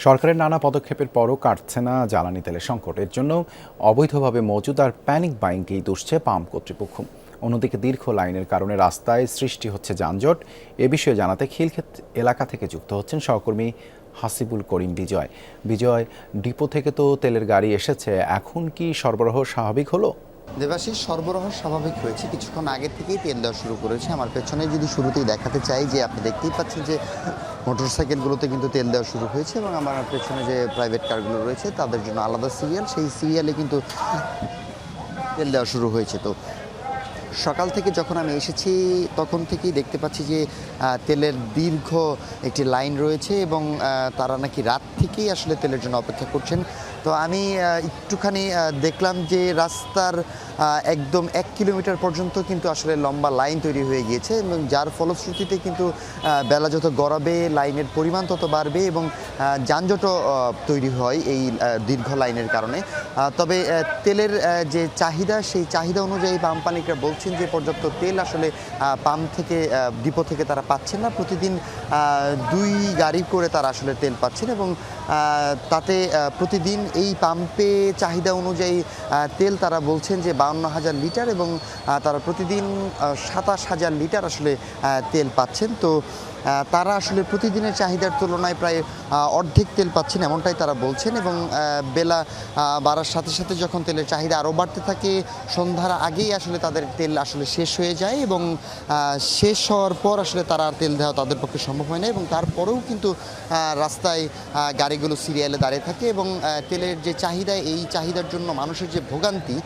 সরকারের নানা পদক্ষেপের পরও কাটছে না জ্বালানি তেলের সংকট। এর জন্য অবৈধভাবে মজুদ আর প্যানিক বাইংকেই দুষছে পাম্প কর্তৃপক্ষ। অন্যদিকে দীর্ঘ লাইনের কারণে রাস্তায় সৃষ্টি হচ্ছে যানজট। এ বিষয়ে জানাতে খিলক্ষেত এলাকা থেকে যুক্ত হচ্ছেন সহকর্মী হাসিবুল করিম বিজয়। বিজয়, ডিপো থেকে তো তেলের গাড়ি এসেছে, এখন কি সরবরাহ স্বাভাবিক হলো? দেবাশিস, সরবরাহ স্বাভাবিক হয়েছে। কিছুক্ষণ আগে থেকেই তেল দেওয়া শুরু করেছে। আমার পেছনে যদি শুরুতেই দেখাতে চাই যে আপনি দেখতেই পাচ্ছেন যে মোটরসাইকেলগুলোতে কিন্তু তেল দেওয়া শুরু হয়েছে এবং আমার পেছনে যে প্রাইভেট কারগুলো রয়েছে তাদের জন্য আলাদা সিরিয়াল, সেই সিরিয়ালে কিন্তু তেল দেওয়া শুরু হয়েছে। তো সকাল থেকে যখন আমি এসেছি তখন থেকেই দেখতে পাচ্ছি যে তেলের দীর্ঘ একটি লাইন রয়েছে এবং তারা নাকি রাত থেকেই আসলে তেলের জন্য অপেক্ষা করছেন। তো আমি একটুখানি দেখলাম যে রাস্তার একদম 1 কিলোমিটার পর্যন্ত কিন্তু আসলে লম্বা লাইন তৈরি হয়ে গিয়েছে এবং যার ফলশ্রুতিতে কিন্তু বেলা যত গড়াবে লাইনের পরিমাণ তত বাড়বে এবং যানজটও তৈরি হয় এই দীর্ঘ লাইনের কারণে। তবে তেলের যে চাহিদা, সেই চাহিদা অনুযায়ী পাম্প মালিকরা বলছেন যে পর্যাপ্ত তেল আসলে পাম্প থেকে ডিপো থেকে তারা পাচ্ছেন না। প্রতিদিন 2 গাড়ি করে তারা আসলে তেল পাচ্ছেন এবং তাতে প্রতিদিন এই পাম্পে চাহিদা অনুযায়ী তেল তারা বলছেন যে 52,000 লিটার এবং তারা প্রতিদিন 27,000 লিটার আসলে তেল পাচ্ছেন। তো তারা আসলে প্রতিদিনের চাহিদার তুলনায় প্রায় অর্ধেক তেল পাচ্ছেন এমনটাই তারা বলছেন এবং বেলা বাড়ার সাথে সাথে যখন তেলের চাহিদা আরও বাড়তে থাকে সন্ধ্যার আগেই আসলে তাদের তেল আসলে শেষ হয়ে যায় এবং শেষ হওয়ার পর আসলে তারা আর তেল দেওয়া তাদের পক্ষে সম্ভব হয় না এবং তারপরেও কিন্তু রাস্তায় গাড়িগুলো সিরিয়ালে দাঁড়িয়ে থাকে এবং তেলের যে চাহিদা, এই চাহিদার জন্য মানুষের যে ভোগান্তি,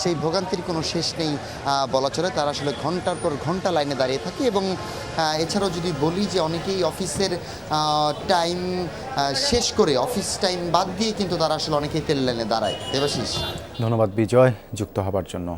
সেই ভোগান্তির কোনো শেষ নেই বলা চলে। তারা আসলে ঘন্টার পর ঘন্টা লাইনে দাঁড়িয়ে থাকে এবং এছাড়াও যদি বলি যে অনেকেই অফিসের টাইম শেষ করে অফিস টাইম বাদ দিয়ে কিন্তু তারা আসলে অনেকেই তেল লাইনে দাঁড়ায়। দেবাশিস, ধন্যবাদ বিজয়, যুক্ত হবার জন্য।